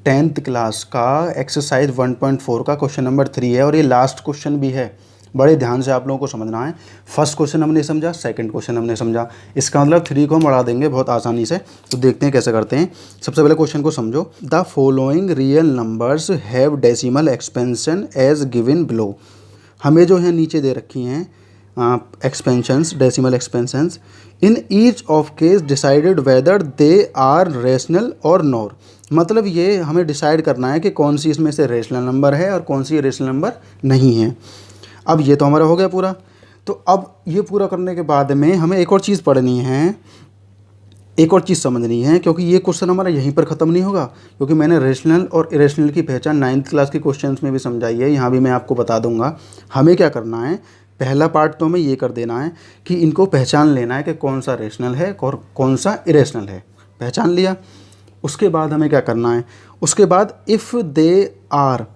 10th class का exercise 1.4 का question number 3 है और ये लास्ट क्वेश्चन भी है। बड़े ध्यान से आप लोगों को समझना है। फर्स्ट क्वेश्चन हमने समझा, सेकंड क्वेश्चन हमने समझा, इसका मतलब 3 को हम बढ़ा देंगे बहुत आसानी से। तो देखते हैं कैसे करते हैं। सबसे पहले क्वेश्चन को समझो। The following real numbers have decimal expansion as given below. हमें जो है नीचे दे रखी हैं expansions, decimal expansions. In each of case decided whether they are rational और नॉर। मतलब ये हमें डिसाइड करना है कि कौन सी इसमें से रेशनल नंबर है और कौन सी रेशनल नंबर नहीं है। अब ये तो हमारा हो गया पूरा। तो अब ये पूरा करने के बाद में हमें एक और चीज़ पढ़नी है, एक और चीज़ समझनी है, क्योंकि ये क्वेश्चन हमारा यहीं पर ख़त्म नहीं होगा। क्योंकि मैंने रेशनल और इरेशनल की पहचान 9th क्लास के क्वेश्चंस में भी समझाई है, यहाँ भी मैं आपको बता दूंगा। हमें क्या करना है, पहला पार्ट तो हमें ये कर देना है कि इनको पहचान लेना है कि कौन सा रेशनल है और कौन सा इरेशनल है। पहचान लिया, उसके बाद हमें क्या करना है, उसके बाद if they are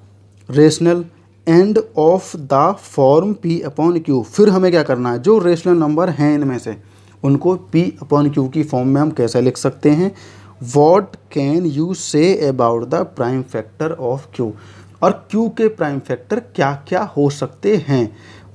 rational and of the form P upon Q, फिर हमें क्या करना है, जो रेशनल नंबर हैं इनमें से उनको P अपॉन Q की फॉर्म में हम कैसे लिख सकते हैं। What can you say about the prime factor of Q, और Q के प्राइम फैक्टर क्या क्या हो सकते हैं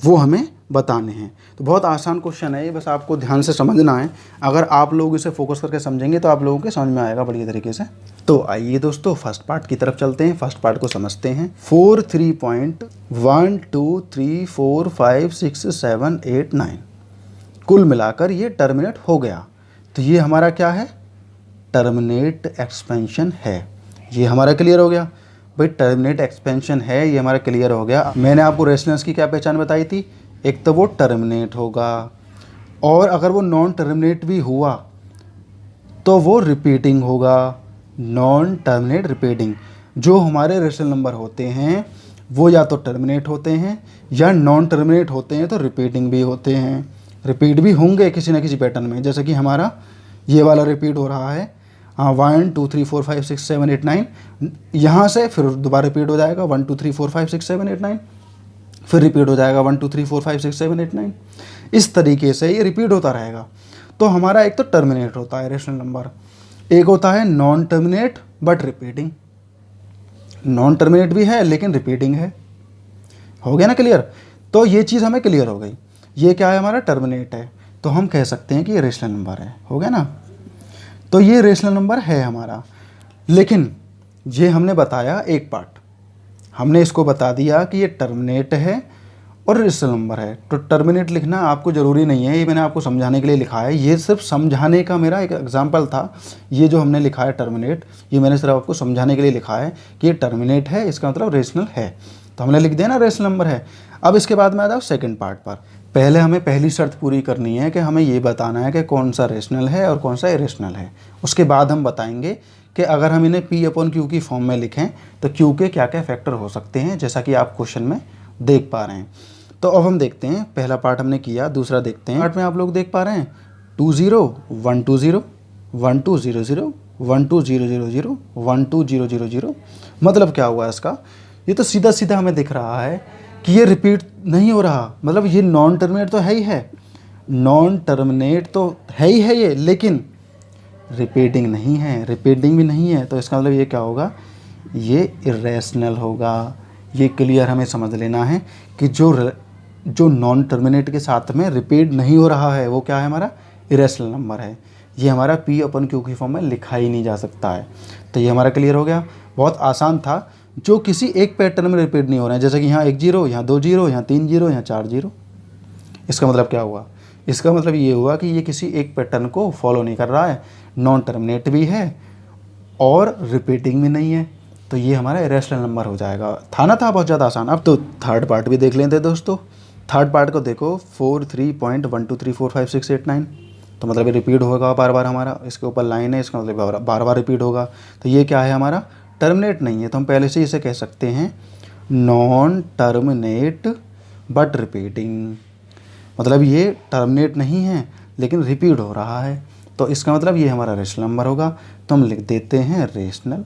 वो हमें बताने हैं। तो बहुत आसान क्वेश्चन है ये, बस आपको ध्यान से समझना है। अगर आप लोग इसे फोकस करके समझेंगे तो आप लोगों के समझ में आएगा बढ़िया तरीके से। तो आइए दोस्तों फर्स्ट पार्ट की तरफ चलते हैं, फर्स्ट पार्ट को समझते हैं। 4 3.1 2 3 4 5 6 7 8 9 कुल मिलाकर ये टर्मिनेट हो गया। तो ये हमारा क्या है, टर्मिनेट एक्सपेंशन है। ये हमारा क्लियर हो गया भाई, टर्मिनेट एक्सपेंशन है, ये हमारा क्लियर हो गया। मैंने आपको रेशनल्स की क्या पहचान बताई थी, एक तो वो टर्मिनेट होगा, और अगर वो नॉन टर्मिनेट भी हुआ तो वो रिपीटिंग होगा। नॉन टर्मिनेट रिपीटिंग, जो हमारे रेशनल नंबर होते हैं वो या तो टर्मिनेट होते हैं या नॉन टर्मिनेट होते हैं, तो रिपीटिंग भी होते हैं। रिपीट भी होंगे किसी न किसी पैटर्न में, जैसे कि हमारा ये वाला रिपीट हो रहा है 1 2 3 4 5 6 7 8 9, यहाँ से फिर दोबारा रिपीट हो जाएगा 1 2 3 4 5 6 7 8 9, फिर रिपीट हो जाएगा 1 2 3 4 5 6 7 8 9। इस तरीके से ये रिपीट होता रहेगा। तो हमारा एक तो टर्मिनेट होता है रेशनल नंबर, एक होता है non terminate but repeating. Non terminate भी है लेकिन रिपीटिंग है। हो गया ना क्लियर। तो ये चीज़ हमें क्लियर हो गई। ये क्या है, हमारा टर्मिनेट है, तो हम कह सकते हैं कि ये रेशनल नंबर है। हो गया ना। तो ये रेशनल नंबर है हमारा, लेकिन ये हमने बताया एक पार्ट, हमने इसको बता दिया कि ये टर्मिनेट है और रेशनल नंबर है। तो टर्मिनेट लिखना आपको ज़रूरी नहीं है, ये मैंने आपको समझाने के लिए लिखा है। ये सिर्फ समझाने का मेरा एक एग्जाम्पल था। ये जो हमने लिखा है टर्मिनेट, ये मैंने सिर्फ आपको समझाने के लिए लिखा है कि ये टर्मिनेट है, इसका मतलब रेशनल है। तो हमने लिख दिया ना रेशनल नंबर है। अब इसके बाद में आ जाओ सेकेंड पार्ट पर। पहले हमें पहली शर्त पूरी करनी है कि हमें ये बताना है कि कौन सा रेशनल है और कौन सा इरेशनल है। उसके बाद हम बताएंगे कि अगर हम इन्हें P अपॉन Q की फॉर्म में लिखें तो Q के क्या क्या फैक्टर हो सकते हैं, जैसा कि आप क्वेश्चन में देख पा रहे हैं। तो अब हम देखते हैं, पहला पार्ट हमने किया, दूसरा देखते हैं। पार्ट में आप लोग देख पा रहे हैं 2 0 1 2 0 1 2 0 0 1 2 0 0 0 1 2 0 0 0। मतलब क्या हुआ इसका, ये तो सीधा सीधा हमें दिख रहा है कि ये रिपीट नहीं हो रहा। मतलब ये नॉन टर्मिनेट तो है ही है, नॉन टर्मिनेट तो है ही है ये, लेकिन रिपीटिंग नहीं है, रिपीटिंग भी नहीं है। तो इसका मतलब ये क्या होगा, ये इरेशनल होगा। ये क्लियर हमें समझ लेना है कि जो नॉन टर्मिनेट के साथ में रिपीट नहीं हो रहा है वो क्या है, हमारा इरेशनल नंबर है। ये हमारा P अपन Q की फॉर्म में लिखा ही नहीं जा सकता है। तो ये हमारा क्लियर हो गया। बहुत आसान था, जो किसी एक पैटर्न में रिपीट नहीं हो रहे हैं, जैसे कि यहाँ 1 0, यहाँ 2 0, यहाँ 3 0, यहाँ 4 0। इसका मतलब क्या हुआ, इसका मतलब ये हुआ कि ये किसी एक पैटर्न को फॉलो नहीं कर रहा है, नॉन टर्मिनेट भी है और रिपीटिंग भी नहीं है। तो ये हमारा इरेशनल नंबर हो जाएगा। था ना, था बहुत ज़्यादा आसान। अब तो थर्ड पार्ट भी देख लेते हैं दोस्तों। थर्ड पार्ट को देखो 4 3.1 2 3 4 5 6 8 9। तो मतलब ये रिपीट होगा बार बार, हमारा इसके ऊपर लाइन है, इसका मतलब बार बार रिपीट होगा। तो ये क्या है, हमारा टर्मिनेट नहीं है। तो हम पहले से इसे कह सकते हैं नॉन टर्मिनेट बट रिपीटिंग। मतलब ये टर्मिनेट नहीं है लेकिन रिपीट हो रहा है। तो इसका मतलब ये हमारा रेशनल नंबर होगा। तो हम लिख देते हैं रेशनल।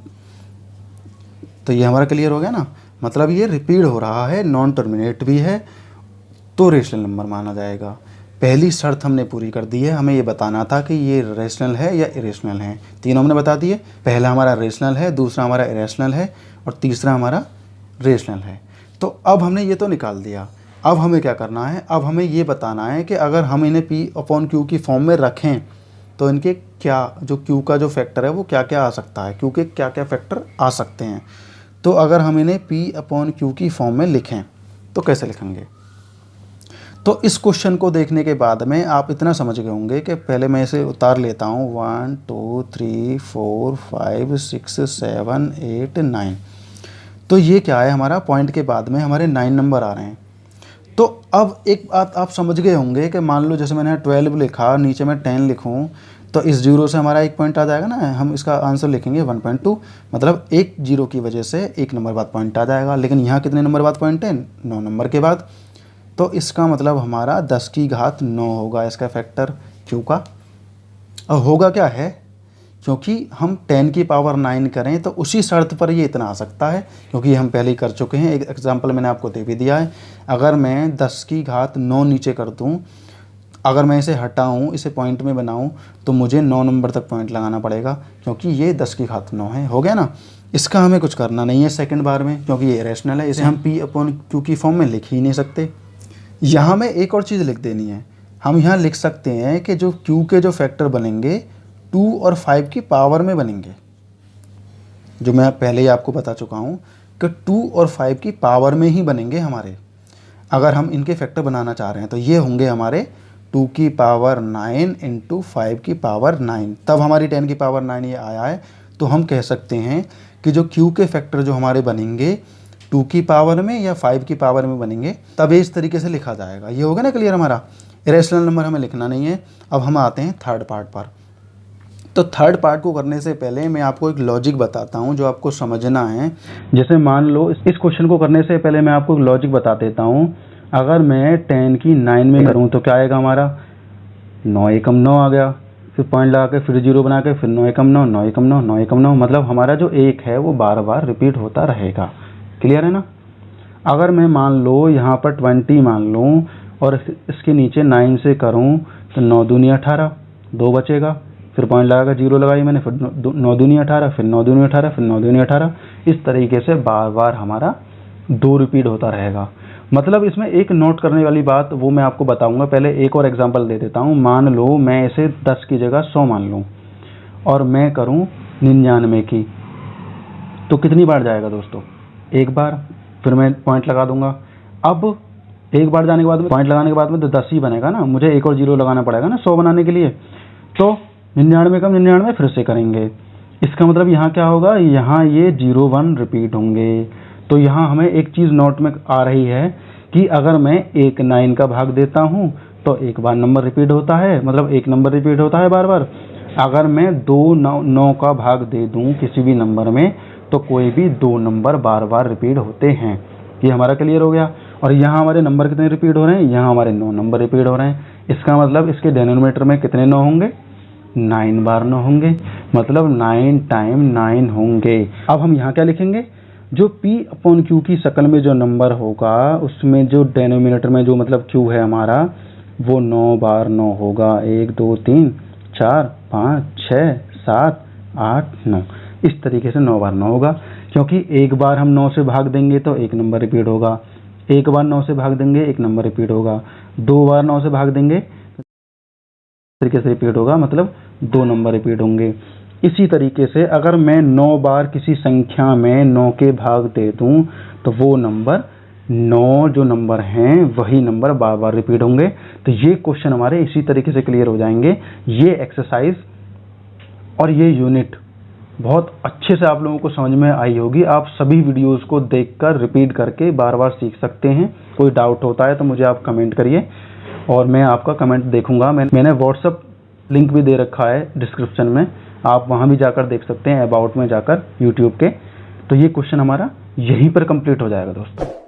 तो ये हमारा क्लियर हो गया ना। मतलब ये रिपीट हो रहा है, नॉन टर्मिनेट भी है, तो रेशनल नंबर माना जाएगा। पहली शर्त हमने पूरी कर दी है, हमें ये बताना था कि ये रेशनल है या इरेशनल है। तीनों हमने बता दिए, पहला हमारा रेशनल है, दूसरा हमारा इरेशनल है और तीसरा हमारा रेशनल है। तो अब हमने ये तो निकाल दिया, अब हमें क्या करना है, अब हमें ये बताना है कि अगर हम इन्हें P/Q की फॉर्म में रखें तो इनके क्या, जो Q का जो फैक्टर है वो क्या क्या आ सकता है, Q के क्या क्या फैक्टर आ सकते हैं। तो अगर हम इन्हें P/Q की फॉर्म में लिखें तो कैसे लिखेंगे। तो इस क्वेश्चन को देखने के बाद में आप इतना समझ गए होंगे कि पहले मैं इसे उतार लेता हूँ 1 2 3 4 5 6 7 8 9। तो ये क्या है, हमारा पॉइंट के बाद में हमारे 9 नंबर आ रहे हैं। तो अब एक बात आप समझ गए होंगे कि मान लो जैसे मैंने 12 लिखा, नीचे मैं 10 लिखूं तो इस जीरो से हमारा एक पॉइंट आ जाएगा ना, हम इसका आंसर लिखेंगे 1.2, मतलब एक जीरो की वजह से एक नंबर बाद पॉइंट आ जाएगा। लेकिन यहाँ कितने नंबर बाद पॉइंट है, 9 नंबर के बाद। तो इसका मतलब हमारा 10 की घात 9 होगा इसका फैक्टर Q का। अब होगा क्या है, क्योंकि हम 10 की पावर 9 करें तो उसी शर्त पर ये इतना आ सकता है, क्योंकि हम पहले ही कर चुके हैं। एक एग्जांपल मैंने आपको दे भी दिया है। अगर मैं 10 की घात 9 नीचे कर दूं, अगर मैं इसे हटाऊं, इसे पॉइंट में बनाऊं, तो मुझे 9 नंबर तक पॉइंट लगाना पड़ेगा, क्योंकि ये 10 की घात 9 है। हो गया ना। इसका हमें कुछ करना नहीं है सेकेंड बार में, क्योंकि ये रेशनल है, इसे हम P/Q की फॉर्म में लिख ही नहीं सकते। यहाँ में एक और चीज़ लिख देनी है, हम यहाँ लिख सकते हैं कि जो Q के जो फैक्टर बनेंगे 2 और 5 की पावर में बनेंगे, जो मैं पहले ही आपको बता चुका हूँ कि 2 और 5 की पावर में ही बनेंगे हमारे। अगर हम इनके फैक्टर बनाना चाह रहे हैं तो ये होंगे हमारे 2 की पावर 9 इंटू 5 की पावर 9, तब हमारी 10 की पावर 9 ये आया है। तो हम कह सकते हैं कि जो Q के फैक्टर जो हमारे बनेंगे 2 की पावर में या 5 की पावर में बनेंगे, तब इस तरीके से लिखा जाएगा। ये होगा ना क्लियर हमारा। इरेशनल नंबर हमें लिखना नहीं है। अब हम आते हैं थर्ड पार्ट पर। तो थर्ड पार्ट को करने से पहले मैं आपको एक लॉजिक बताता हूं जो आपको समझना है। जैसे मान लो इस क्वेश्चन को करने से पहले मैं आपको एक लॉजिक बता देता हूं। अगर मैं 10 की 9 में करूं तो क्या आएगा हमारा, 9 एकम 9 आ गया, फिर पॉइंट लगा के फिर जीरो बना के फिर 9 एकम 9, 9 एकम 9, 9 एकम 9, मतलब हमारा जो एक है वो बार बार रिपीट होता रहेगा। क्लियर है ना। अगर मैं मान लो यहाँ पर 20 मान लूँ और इसके नीचे 9 से करूँ तो 9 दूनी 18, 2 बचेगा, फिर पॉइंट लगाकर जीरो लगाई मैंने, फिर 9 दूनी 18, फिर 9 दूनी 18, फिर 9 दूनी 18। इस तरीके से बार बार हमारा 2 रिपीट होता रहेगा। मतलब इसमें एक नोट करने वाली बात वो मैं आपको बताऊंगा। पहले एक और एग्जांपल दे देता हूँ। मान लो मैं इसे 10 की जगह 100 मान लूँ और मैं करूँ 99 की, तो कितनी बार जाएगा दोस्तों, एक बार, फिर मैं पॉइंट लगा दूंगा। अब एक बार जाने के बाद में पॉइंट लगाने के बाद में तो 10 ही बनेगा ना, मुझे एक और जीरो लगाना पड़ेगा ना 100 बनाने के लिए। तो 99 कम 99 फिर से करेंगे। इसका मतलब यहाँ क्या होगा, यहाँ ये 01 रिपीट होंगे। तो यहाँ हमें एक चीज़ नोट में आ रही है कि अगर मैं एक 9 का भाग देता हूँ तो एक बार नंबर रिपीट होता है, मतलब एक नंबर रिपीट होता है बार बार। अगर मैं 2 9 का भाग दे दूँ किसी भी नंबर में तो कोई भी 2 नंबर बार बार रिपीट होते हैं। ये हमारा क्लियर हो गया। और यहाँ हमारे नंबर कितने रिपीट हो रहे हैं, यहाँ हमारे 9 नंबर रिपीट हो रहे हैं। इसका मतलब इसके डिनोमिनेटर में कितने 9 होंगे, 9 बार 9 होंगे, मतलब 9 टाइम 9 होंगे। अब हम यहाँ क्या लिखेंगे, जो P/Q की शक्ल में जो नंबर होगा उसमें जो डिनोमिनेटर में जो मतलब Q है हमारा वो 9 बार 9 होगा। 1 2 3 4 5 6 7 8 9, इस तरीके से 9 बार 9 होगा। क्योंकि एक बार हम 9 से भाग देंगे तो एक नंबर रिपीट होगा, एक बार 9 से भाग देंगे एक नंबर रिपीट होगा, 2 बार 9 से भाग देंगे तरीके से रिपीट होगा, मतलब 2 नंबर रिपीट होंगे। इसी तरीके से अगर मैं 9 बार किसी संख्या में 9 के भाग दे दूं तो वो नंबर 9 जो नंबर हैं वही नंबर बार बार रिपीट होंगे। तो ये क्वेश्चन हमारे इसी तरीके से क्लियर हो जाएंगे। ये एक्सरसाइज और ये यूनिट बहुत अच्छे से आप लोगों को समझ में आई होगी। आप सभी वीडियोस को देखकर रिपीट करके बार बार सीख सकते हैं। कोई डाउट होता है तो मुझे आप कमेंट करिए और मैं आपका कमेंट देखूंगा। मैंने व्हाट्सएप लिंक भी दे रखा है डिस्क्रिप्शन में, आप वहां भी जाकर देख सकते हैं, अबाउट में जाकर यूट्यूब के। तो ये क्वेश्चन हमारा यहीं पर कंप्लीट हो जाएगा दोस्तों।